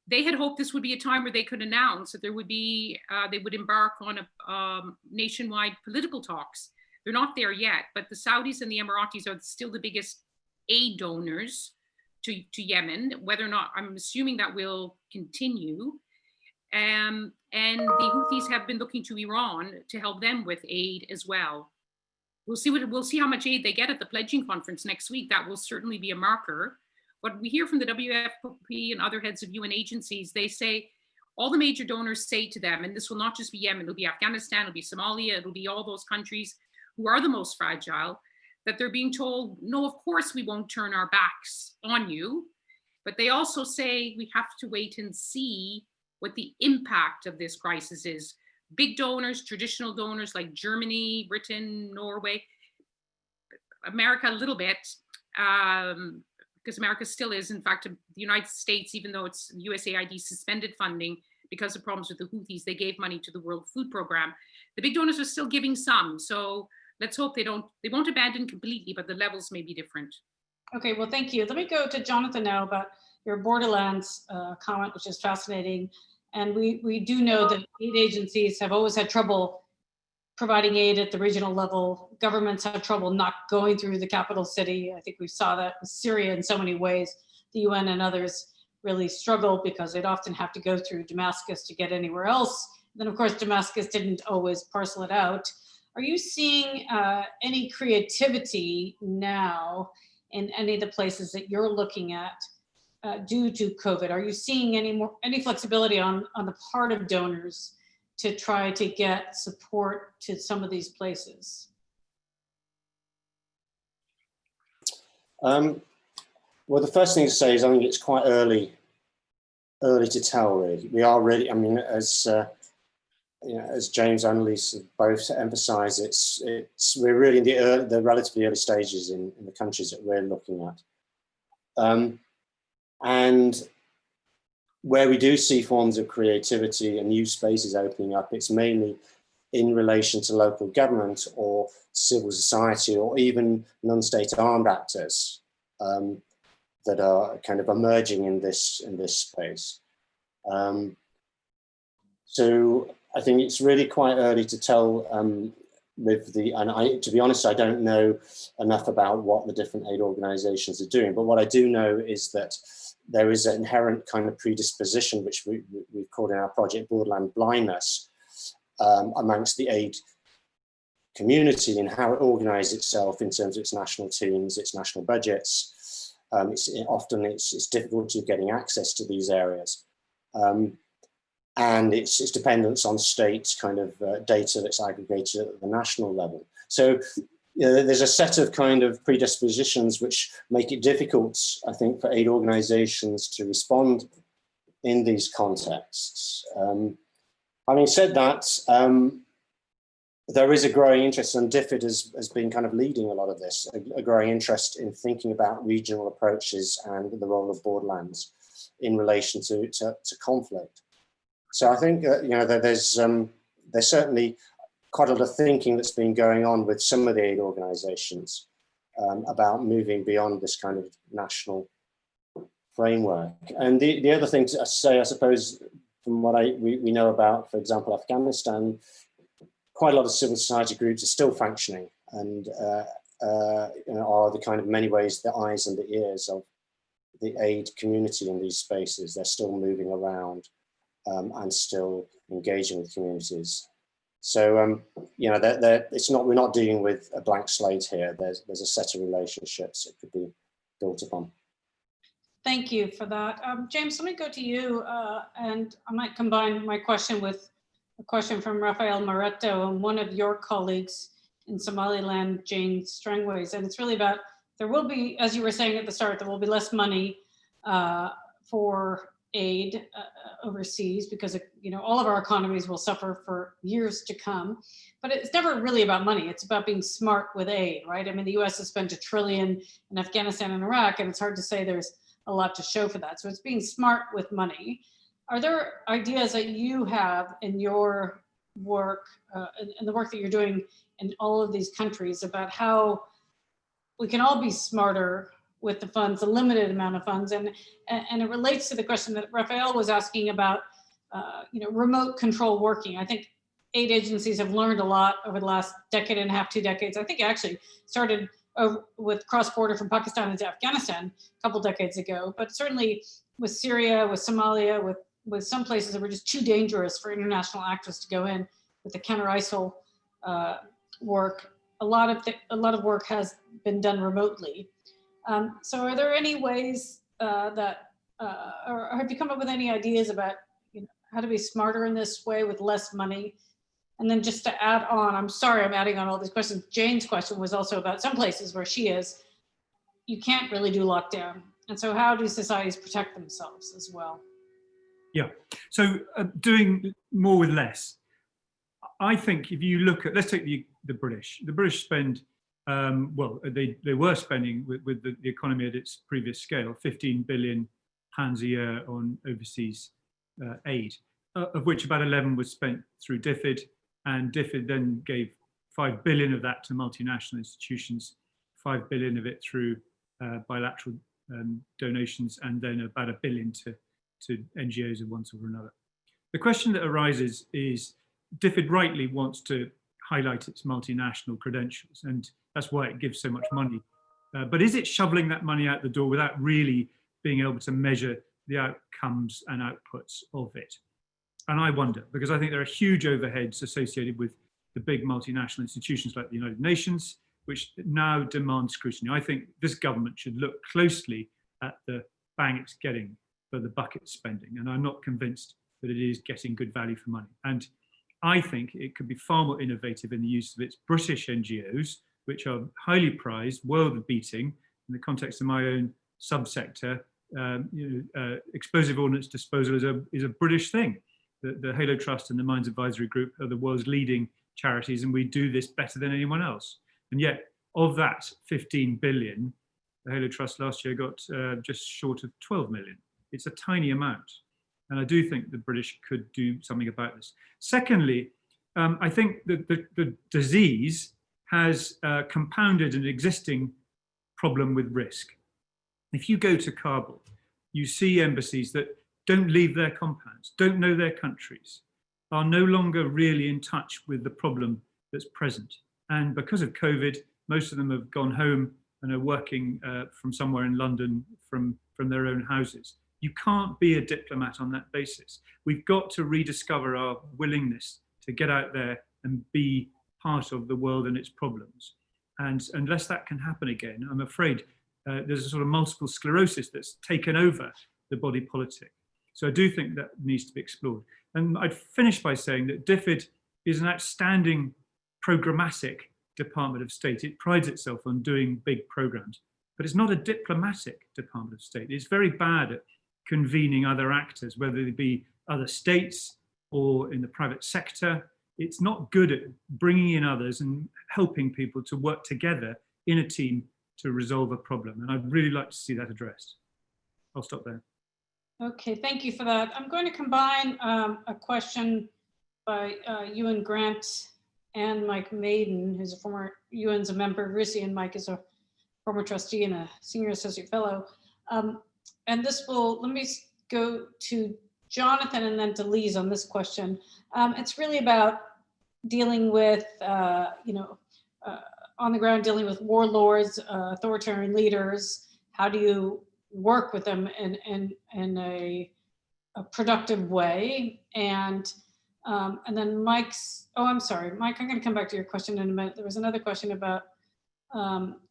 they had hoped this would be a time where they could announce that there would be, they would embark on a nationwide political talks. They're not there yet, but the Saudis and the Emiratis are still the biggest aid donors to Yemen. Whether or not, I'm assuming that will continue. And the Houthis have been looking to Iran to help them with aid as well. We'll see how much aid they get at the pledging conference next week. That will certainly be a marker. What we hear from the WFP and other heads of UN agencies, they say, all the major donors say to them, and this will not just be Yemen, it'll be Afghanistan, it'll be Somalia, it'll be all those countries who are the most fragile, that they're being told, no, of course we won't turn our backs on you. But they also say we have to wait and see what the impact of this crisis is. Big donors, traditional donors like Germany, Britain, Norway, America a little bit, because America still is, in fact, the United States, even though it's USAID suspended funding because of problems with the Houthis, they gave money to the World Food Program. The big donors are still giving some, so let's hope they won't abandon completely, but the levels may be different. Okay, well, thank you. Let me go to Jonathan now about your borderlands comment, which is fascinating. And we do know that aid agencies have always had trouble providing aid at the regional level. Governments have trouble not going through the capital city. I think we saw that with Syria in so many ways. The UN and others really struggle because they'd often have to go through Damascus to get anywhere else. Then, of course, Damascus didn't always parcel it out. Are you seeing any creativity now in any of the places that you're looking at due to COVID? Are you seeing any flexibility on the part of donors to try to get support to some of these places? Well, the first thing to say is I think it's quite early to tell, really. We are really, I mean, as James and Annalise have both emphasised, we're really in the relatively early stages in the countries that we're looking at. And where we do see forms of creativity and new spaces opening up, it's mainly in relation to local government or civil society or even non-state armed actors that are kind of emerging in this space. So I think it's really quite early to tell to be honest, I don't know enough about what the different aid organizations are doing, but what I do know is that there is an inherent kind of predisposition, which we've called in our project borderland blindness, amongst the aid community and how it organizes itself in terms of its national teams, its national budgets. Often it's difficulty of getting access to these areas. And its dependence on state kind of data that's aggregated at the national level. So there's a set of kind of predispositions which make it difficult, I think, for aid organizations to respond in these contexts. Having said that, there is a growing interest, and DFID has been kind of leading a lot of this, a growing interest in thinking about regional approaches and the role of borderlands in relation to conflict. So I think there's certainly quite a lot of thinking that's been going on with some of the aid organizations about moving beyond this kind of national framework. And the other thing to say, I suppose, from what we know about, for example, Afghanistan, quite a lot of civil society groups are still functioning and are the kind of many ways the eyes and the ears of the aid community in these spaces. They're still moving around and still engaging with communities. So, you know, we're not dealing with a blank slate here. There's a set of relationships it could be built upon. Thank you for that. James, let me go to you, and I might combine my question with a question from Rafael Moretto and one of your colleagues in Somaliland, Jane Strangways. And it's really about, there will be, as you were saying at the start, there will be less money for aid overseas because, you know, all of our economies will suffer for years to come. But it's never really about money. It's about being smart with aid, right? I mean, the US has spent $1 trillion in Afghanistan and Iraq, and it's hard to say there's a lot to show for that. So it's being smart with money. Are there ideas that you have in your work, and the work that you're doing in all of these countries about how we can all be smarter with the funds, the limited amount of funds? And it relates to the question that Rafael was asking about, you know, remote control working. I think aid agencies have learned a lot over the last decade and a half, 2 decades. I think it actually started with cross-border from Pakistan into Afghanistan a couple decades ago, but certainly with Syria, with Somalia, with some places that were just too dangerous for international actors to go in with the counter-ISIL work. A lot of work has been done remotely. So are there any ways that, or have you come up with any ideas about, you know, how to be smarter in this way with less money? And then just to add on, I'm sorry I'm adding on all these questions. Jane's question was also about some places where she is, you can't really do lockdown. And so how do societies protect themselves as well? Yeah, so doing more with less. I think if you look at, let's take the British. The British spend, well, they were spending with the economy at its previous scale, £15 billion a year on overseas aid, of which about 11 was spent through DFID, and DFID then gave 5 billion of that to multinational institutions, 5 billion of it through bilateral donations, and then about £1 billion to NGOs of one sort or another. The question that arises is, DFID rightly wants to highlight its multinational credentials, and that's why it gives so much money. But is it shoveling that money out the door without really being able to measure the outcomes and outputs of it? And I wonder, because I think there are huge overheads associated with the big multinational institutions like the United Nations, which now demand scrutiny. I think this government should look closely at the bang it's getting for the bucket spending, and I'm not convinced that it is getting good value for money. And I think it could be far more innovative in the use of its British NGOs, which are highly prized, world-beating. In the context of my own subsector, explosive ordnance disposal is a British thing. The Halo Trust and the Mines Advisory Group are the world's leading charities, and we do this better than anyone else. And yet, of that 15 billion, the Halo Trust last year got just short of 12 million. It's a tiny amount. And I do think the British could do something about this. Secondly, I think that the disease has compounded an existing problem with risk. If you go to Kabul, you see embassies that don't leave their compounds, don't know their countries, are no longer really in touch with the problem that's present. And because of COVID, most of them have gone home and are working from somewhere in London from their own houses. You can't be a diplomat on that basis. We've got to rediscover our willingness to get out there and be part of the world and its problems. And unless that can happen again, I'm afraid there's a sort of multiple sclerosis that's taken over the body politic. So I do think that needs to be explored. And I'd finish by saying that DFID is an outstanding programmatic Department of State. It prides itself on doing big programs, but it's not a diplomatic Department of State. It's very bad at convening other actors, whether they be other states or in the private sector. It's not good at bringing in others and helping people to work together in a team to resolve a problem. And I'd really like to see that addressed. I'll stop there. Okay, thank you for that. I'm going to combine a question by Ewan Grant and Mike Maiden, who's a former UN's a member of RUSI, and Mike is a former trustee and a senior associate fellow. And this will, let me go to Jonathan and then to Lise on this question. It's really about dealing with, on the ground, dealing with warlords, authoritarian leaders. How do you work with them in a productive way? And And then Mike's, oh, I'm sorry, Mike, I'm going to come back to your question in a minute. There was another question about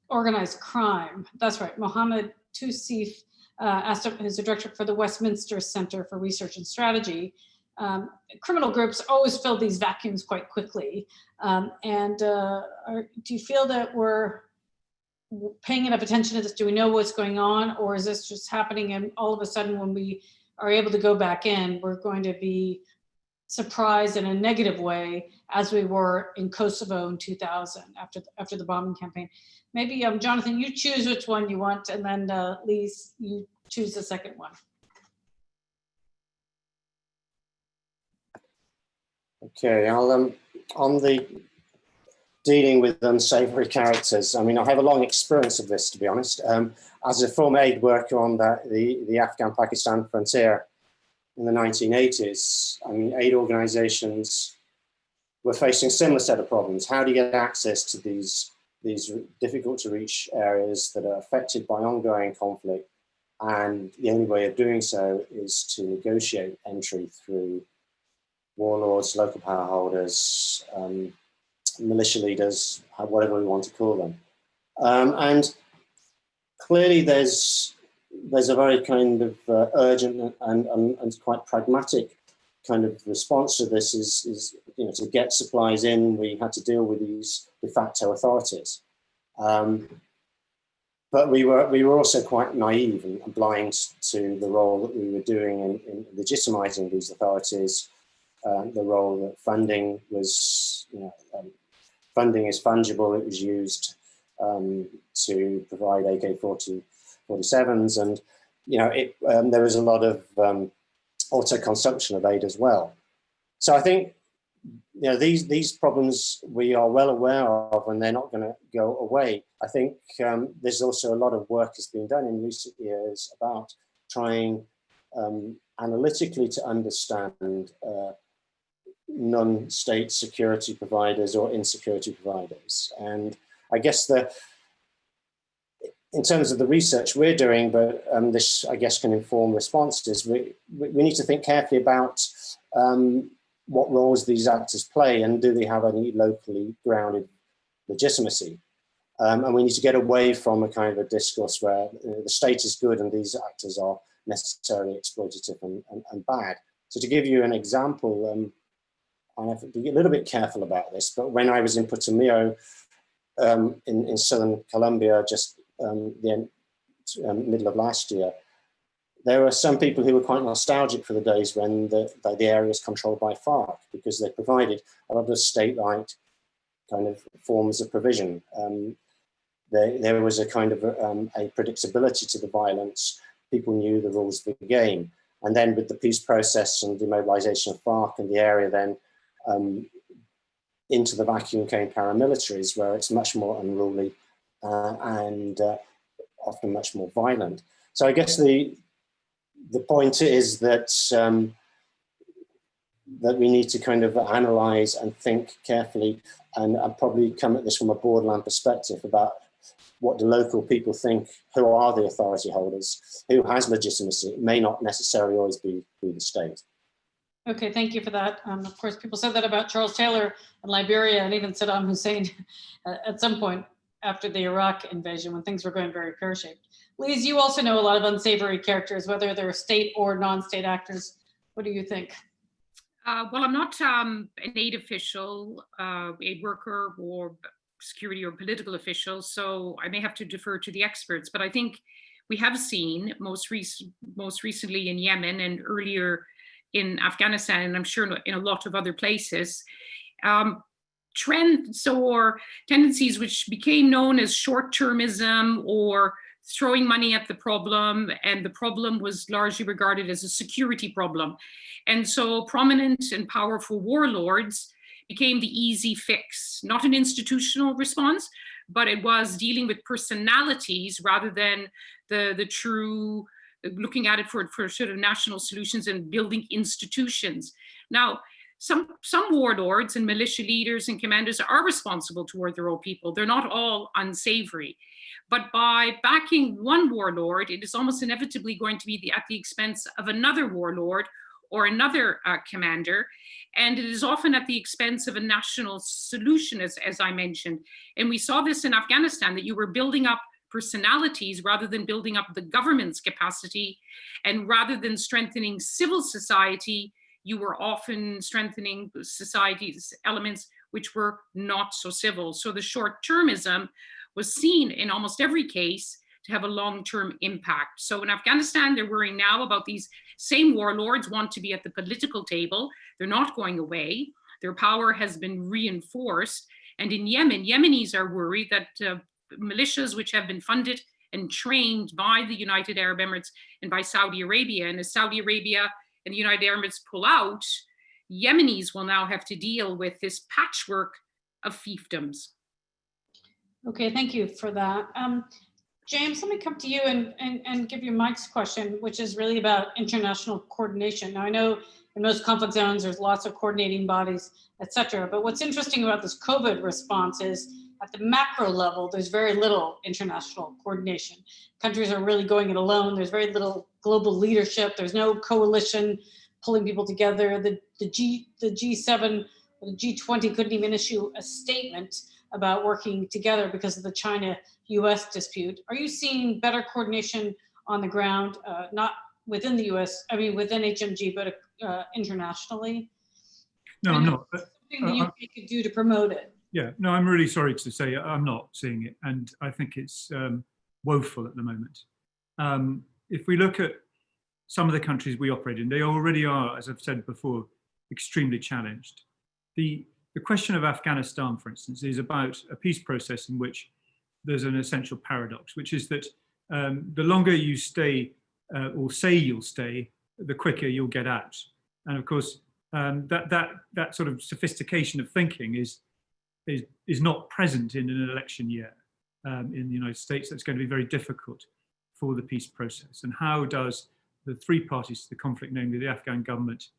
organized crime. That's right. Mohammed Tousif asked, is the director for the Westminster Center for Research and Strategy. Criminal groups always fill these vacuums quite quickly. Do you feel that we're paying enough attention to this? Do we know what's going on, or is this just happening and all of a sudden when we are able to go back in, we're going to be surprised in a negative way as we were in Kosovo in 2000 after the bombing campaign? Maybe Jonathan, you choose which one you want, and then Lise, you choose the second one. Okay, I'll on the dealing with unsavory characters. I mean, I have a long experience of this, to be honest. As a former aid worker on the Afghan-Pakistan frontier in the 1980s, I mean, aid organizations were facing a similar set of problems. How do you get access to these difficult to reach areas that are affected by ongoing conflict? And the only way of doing so is to negotiate entry through warlords, local power holders, militia leaders, whatever we want to call them. And clearly there's a very kind of urgent and quite pragmatic kind of response to this is you know, to get supplies in, we had to deal with these de facto authorities. But we were also quite naive and blind to the role that we were doing in legitimizing these authorities, the role that funding was, you know, funding is fungible. It was used to provide AK-47s, and you know, there was a lot of auto-consumption of aid as well. So I think, you know, these problems we are well aware of, and they're not going to go away. I think there's also a lot of work has been done in recent years about trying analytically to understand non-state security providers or insecurity providers. And I guess in terms of the research we're doing, but this I guess can inform responses, we need to think carefully about what roles these actors play and do they have any locally grounded legitimacy. And we need to get away from a kind of a discourse where the state is good and these actors are necessarily exploitative and bad. So to give you an example, I have to be a little bit careful about this, but when I was in Putumayo in southern Colombia, just the middle of last year, there were some people who were quite nostalgic for the days when the area was controlled by FARC, because they provided a lot of state-like kind of forms of provision. There was a kind of a predictability to the violence. People knew the rules of the game. And then with the peace process and demobilization of FARC in the area, then into the vacuum came paramilitaries, where it's much more unruly and often much more violent. So I guess the point is that that we need to kind of analyze and think carefully and probably come at this from a borderland perspective about what the local people think, who are the authority holders, who has legitimacy. It may not necessarily always be the state. Okay, thank you for that. Of course, people said that about Charles Taylor in Liberia and even Saddam Hussein at some point after the Iraq invasion when things were going very pear-shaped. Lise, you also know a lot of unsavory characters, whether they're state or non-state actors. What do you think? Well, I'm not an aid official, aid worker, or security or political official, so I may have to defer to the experts. But I think we have seen most recently in Yemen and earlier in Afghanistan, and I'm sure in a lot of other places, trends or tendencies which became known as short-termism or throwing money at the problem, and the problem was largely regarded as a security problem. And so prominent and powerful warlords became the easy fix, not an institutional response, but it was dealing with personalities rather than the true, looking at it for sort of national solutions and building institutions. Now, some warlords and militia leaders and commanders are responsible toward their own people. They're not all unsavory. But by backing one warlord, it is almost inevitably going to be at the expense of another warlord or another commander. And it is often at the expense of a national solution, as I mentioned. And we saw this in Afghanistan, that you were building up personalities rather than building up the government's capacity. And rather than strengthening civil society, you were often strengthening society's elements which were not so civil. So the short-termism was seen in almost every case to have a long-term impact. So in Afghanistan, they're worrying now about these same warlords want to be at the political table. They're not going away. Their power has been reinforced. And in Yemen, Yemenis are worried that militias which have been funded and trained by the United Arab Emirates and by Saudi Arabia, and as Saudi Arabia and the United Arab Emirates pull out, Yemenis will now have to deal with this patchwork of fiefdoms. Okay, thank you for that. James, let me come to you and give you Mike's question, which is really about international coordination. Now, I know in most conflict zones, there's lots of coordinating bodies, et cetera. But what's interesting about this COVID response is at the macro level, there's very little international coordination. Countries are really going it alone. There's very little global leadership. There's no coalition pulling people together. The G7 or the G20 couldn't even issue a statement about working together because of the China-US dispute. Are you seeing better coordination on the ground, not within the US, I mean within HMG, but internationally? No, I'm not. Something the UK could do to promote it. Yeah, no, I'm really sorry to say I'm not seeing it, and I think it's woeful at the moment. If we look at some of the countries we operate in, they already are, as I've said before, extremely challenged. The question of Afghanistan, for instance, is about a peace process in which there's an essential paradox, which is that the longer you stay or say you'll stay, the quicker you'll get out. And of course, that sort of sophistication of thinking is not present in an election year in the United States. That's going to be very difficult for the peace process. And how does the three parties to the conflict, namely the Afghan government,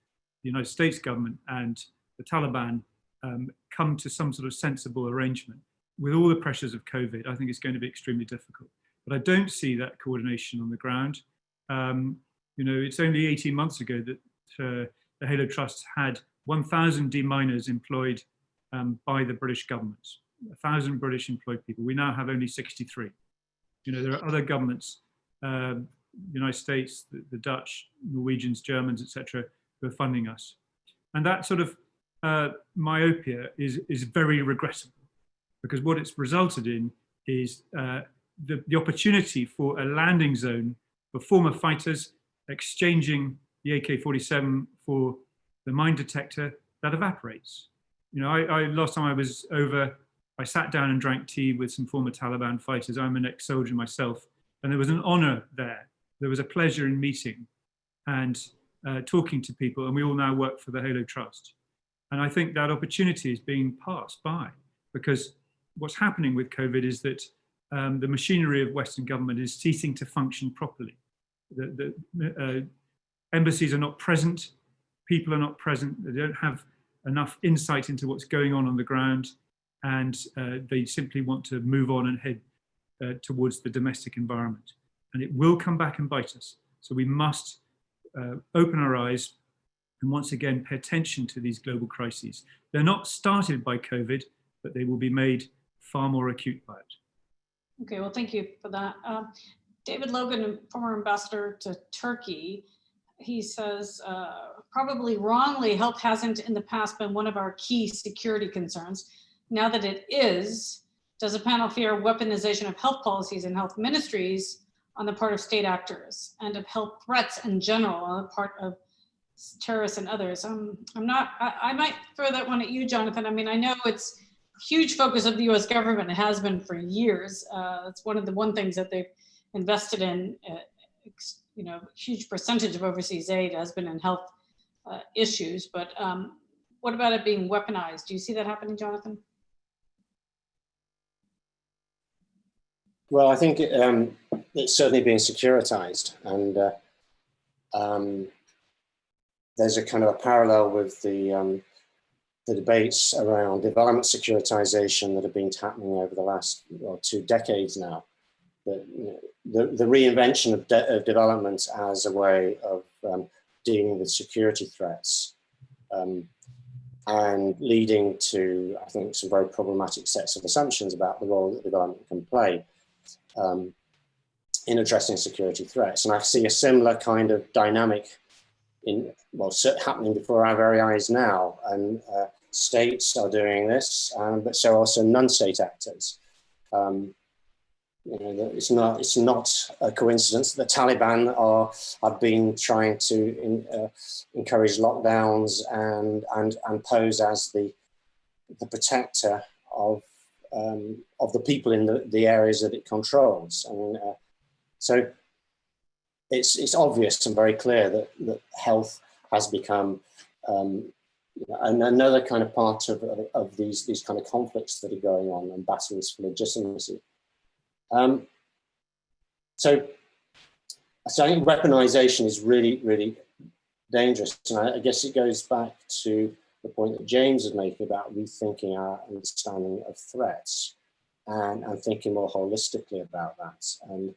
the United States government, and the Taliban, come to some sort of sensible arrangement with all the pressures of COVID? I think it's going to be extremely difficult. But I don't see that coordination on the ground. It's only 18 months ago that the Halo Trust had 1,000 deminers employed by the British government, 1,000 British employed people. We now have only 63. There are other governments, the United States, the Dutch, Norwegians, Germans, etc., who are funding us. And that sort of myopia is very regrettable, because what it's resulted in is the opportunity for a landing zone for former fighters exchanging the AK-47 for the mine detector that evaporates. Last time I was over, I sat down and drank tea with some former Taliban fighters. I'm an ex-soldier myself, and there was an honor there. There was a pleasure in meeting and talking to people, and we all now work for the Halo Trust. And I think that opportunity is being passed by, because what's happening with COVID is that the machinery of Western government is ceasing to function properly. The embassies are not present, people are not present, they don't have enough insight into what's going on the ground, and they simply want to move on and head towards the domestic environment. And it will come back and bite us. So we must open our eyes and once again pay attention to these global crises. They're not started by COVID, but they will be made far more acute by it. Okay, well, thank you for that. David Logan, former ambassador to Turkey, he says, probably wrongly, health hasn't in the past been one of our key security concerns. Now that it is, does the panel fear weaponization of health policies and health ministries on the part of state actors, and of health threats in general on the part of terrorists and others? I might throw that one at you, Jonathan. I mean, I know it's a huge focus of the US government. It has been for years. It's one of the things that they've invested in. Huge percentage of overseas aid has been in health issues, but what about it being weaponized? Do you see that happening, Jonathan? Well, I think it's certainly being securitized, and there's a kind of a parallel with the debates around development securitization that have been happening over the last 2 decades now. The reinvention of development as a way of dealing with security threats, and leading to, I think, some very problematic sets of assumptions about the role that the government can play in addressing security threats. And I see a similar kind of dynamic happening before our very eyes now. And states are doing this, but so also non-state actors. It's not a coincidence that the Taliban have been trying to encourage lockdowns and pose as the protector of the people in the areas that it controls. I mean, so it's obvious and very clear that health has become another kind of part of these kind of conflicts that are going on and battles for legitimacy. So I think weaponization is really, really dangerous. And I guess it goes back to the point that James was making about rethinking our understanding of threats and thinking more holistically about that. And,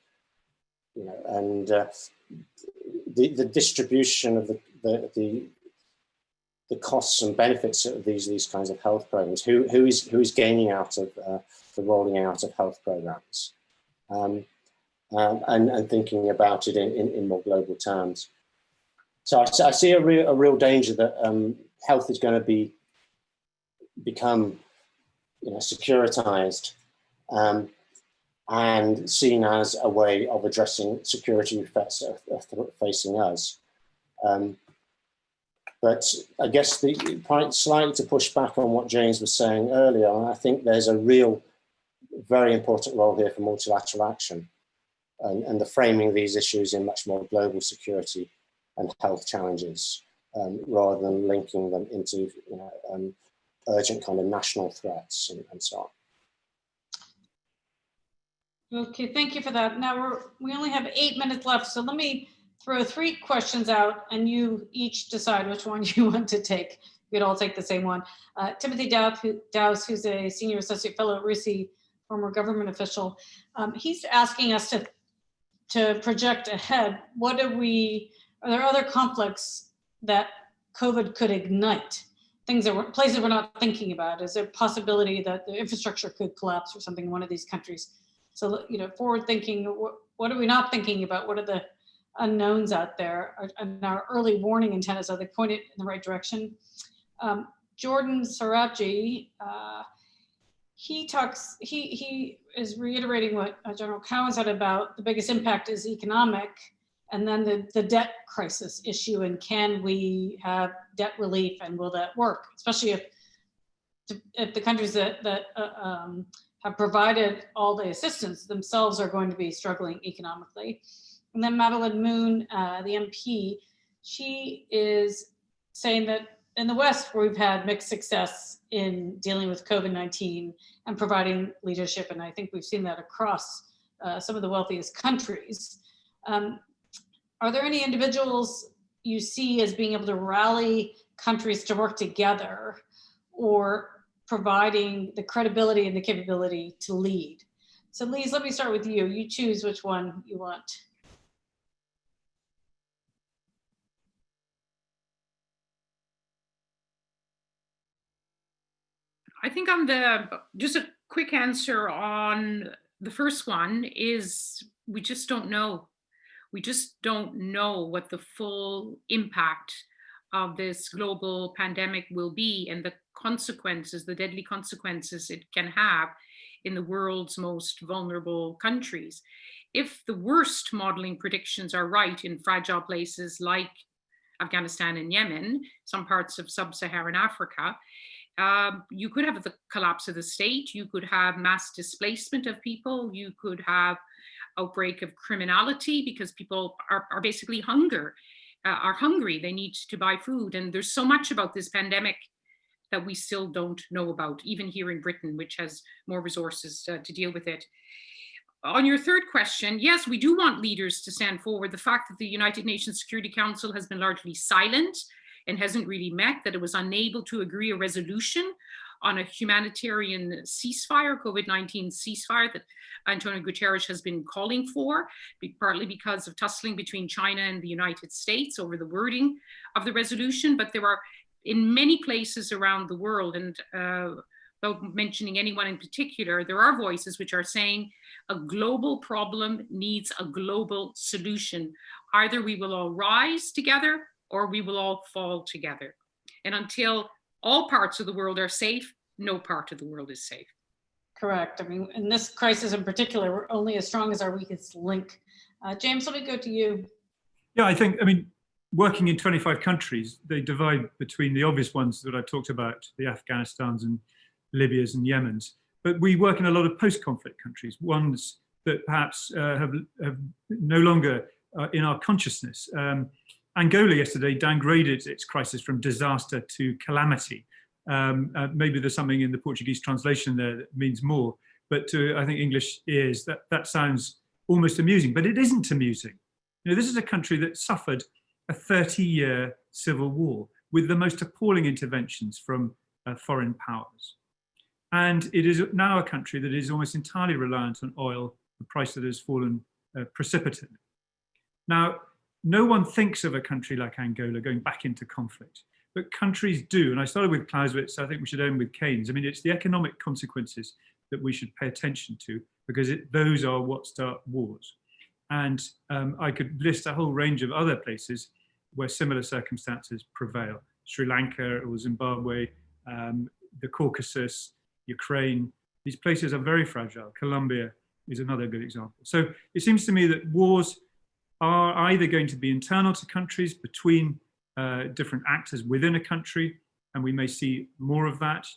the distribution of the costs and benefits of these kinds of health programs, who is gaining out of the rolling out of health programs. And thinking about it in more global terms. So I see a real danger that health is going to become securitized and seen as a way of addressing security threats that are facing us. But I guess the point slightly to push back on what James was saying earlier, I think there's a real very important role here for multilateral action and the framing of these issues in much more global security and health challenges, rather than linking them into urgent kind of national threats and so on. Okay, thank you for that. Now we only have 8 minutes left, so let me throw 3 questions out and you each decide which one you want to take. We could all take the same one. Timothy Dowse, who's a senior associate fellow at RISI, former government official, he's asking us to project ahead. Are there other conflicts that COVID could ignite? Places we're not thinking about. Is there a possibility that the infrastructure could collapse or something in one of these countries? So, forward thinking, what are we not thinking about? What are the unknowns out there? And our early warning antennas, are they pointed in the right direction? Jordan Saraji, he is reiterating what General Cowan said about the biggest impact is economic, and then the debt crisis issue, and can we have debt relief, and will that work? Especially if the countries that have provided all the assistance themselves are going to be struggling economically. And then Madeline Moon, the MP, she is saying that in the West, we've had mixed success in dealing with COVID-19 and providing leadership. And I think we've seen that across some of the wealthiest countries. Are there any individuals you see as being able to rally countries to work together, or providing the credibility and the capability to lead? So Lise, let me start with you. You choose which one you want. I think just a quick answer on the first one is we just don't know. We just don't know what the full impact of this global pandemic will be, and the consequences, the deadly consequences it can have in the world's most vulnerable countries. If the worst modeling predictions are right in fragile places like Afghanistan and Yemen, some parts of sub-Saharan Africa, you could have the collapse of the state, you could have mass displacement of people, you could have outbreak of criminality because people are basically hungry, they need to buy food. And there's so much about this pandemic that we still don't know about, even here in Britain, which has more resources to deal with it. On your third question, yes, we do want leaders to stand forward. The fact that the United Nations Security Council has been largely silent and hasn't really met, that it was unable to agree a resolution on a humanitarian ceasefire, COVID-19 ceasefire that Antonio Guterres has been calling for, partly because of tussling between China and the United States over the wording of the resolution. But there are, in many places around the world, and without mentioning anyone in particular, there are voices which are saying a global problem needs a global solution. Either we will all rise together or we will all fall together. And until all parts of the world are safe, no part of the world is safe. Correct. I mean, in this crisis in particular, we're only as strong as our weakest link. James, let me go to you. Yeah, I mean, working in 25 countries, they divide between the obvious ones that I talked about, the Afghanistans and Libyas and Yemens. But we work in a lot of post-conflict countries, ones that perhaps have no longer in our consciousness. Angola yesterday downgraded its crisis from disaster to calamity. Maybe there's something in the Portuguese translation there that means more, but to, I think, English ears, that sounds almost amusing, but it isn't amusing. You know, this is a country that suffered a 30-year civil war with the most appalling interventions from foreign powers. And it is now a country that is almost entirely reliant on oil, the price that has fallen precipitously. Now, no one thinks of a country like Angola going back into conflict, but countries do. And I started with Clausewitz, I think we should end with Keynes. I mean, it's the economic consequences that we should pay attention to, because those are what start wars. And I could list a whole range of other places where similar circumstances prevail. Sri Lanka or Zimbabwe, the Caucasus, Ukraine. These places are very fragile. Colombia is another good example. So it seems to me that wars are either going to be internal to countries, between different actors within a country, and we may see more of that.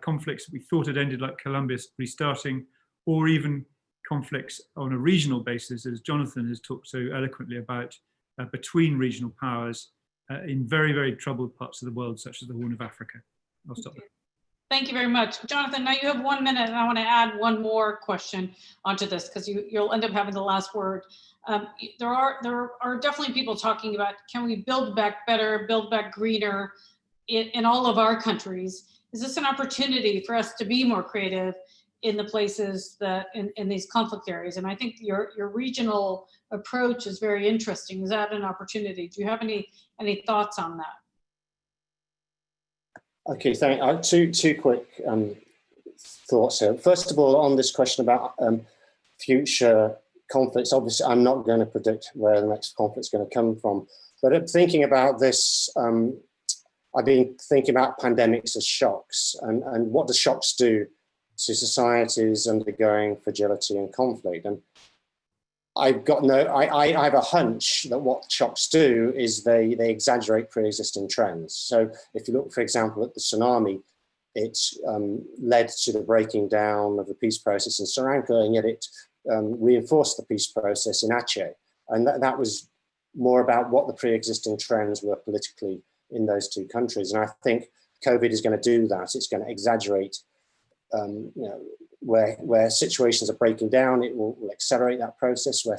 Conflicts that we thought had ended, like Colombia restarting, or even conflicts on a regional basis, as Jonathan has talked so eloquently about, between regional powers in very, very troubled parts of the world, such as the Horn of Africa. I'll stop there. Thank you very much. Jonathan, now you have 1 minute, and I want to add one more question onto this, because you'll end up having the last word. There are definitely people talking about, can we build back better, build back greener in all of our countries? Is this an opportunity for us to be more creative in the places that in these conflict areas? And I think your regional approach is very interesting. Is that an opportunity? Do you have any thoughts on that? Okay, two quick thoughts here. First of all, on this question about future conflicts, obviously I'm not going to predict where the next conflict's going to come from, but thinking about this, I've been thinking about pandemics as shocks, and what do shocks do to societies undergoing fragility and conflict. And I have a hunch that what shocks do is they exaggerate pre-existing trends. So if you look, for example, at the tsunami, it led to the breaking down of the peace process in Sri Lanka, and yet it reinforced the peace process in Aceh. And that was more about what the pre-existing trends were politically in those two countries. And I think COVID is going to do that. It's going to exaggerate where situations are breaking down. It will accelerate that process. Where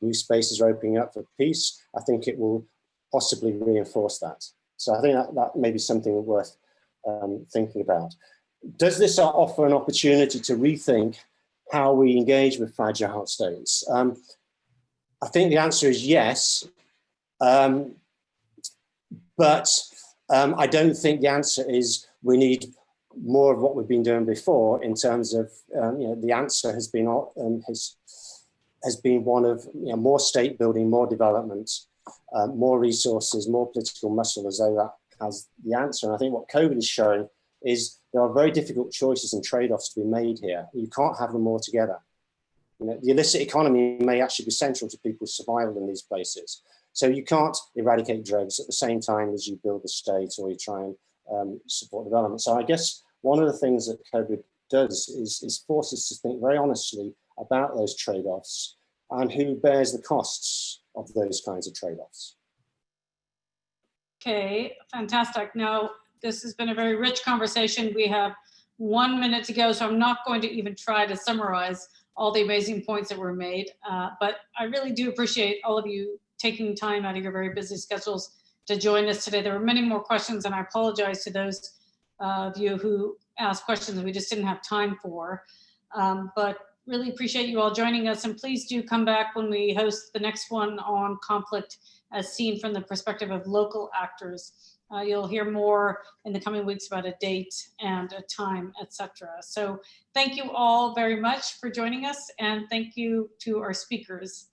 new spaces are opening up for peace, I think it will possibly reinforce that. So I think that may be something worth thinking about. Does this offer an opportunity to rethink how we engage with fragile states? I think the answer is yes, but I don't think the answer is we need more of what we've been doing before, in terms of the answer has been one of more state building, more development, more resources, more political muscle, as though that has the answer. And I think what COVID is showing is there are very difficult choices and trade-offs to be made here. You can't have them all together. The illicit economy may actually be central to people's survival in these places. So you can't eradicate drugs at the same time as you build the state or you try and support development. So I guess one of the things that COVID does is force us to think very honestly about those trade-offs and who bears the costs of those kinds of trade-offs. Okay, fantastic. Now, this has been a very rich conversation. We have 1 minute to go, so I'm not going to even try to summarize all the amazing points that were made, but I really do appreciate all of you taking time out of your very busy schedules to join us today. There were many more questions, and I apologize to those of you who asked questions that we just didn't have time for. But really appreciate you all joining us, and please do come back when we host the next one on conflict as seen from the perspective of local actors. You'll hear more in the coming weeks about a date and a time, etc. So thank you all very much for joining us, and thank you to our speakers.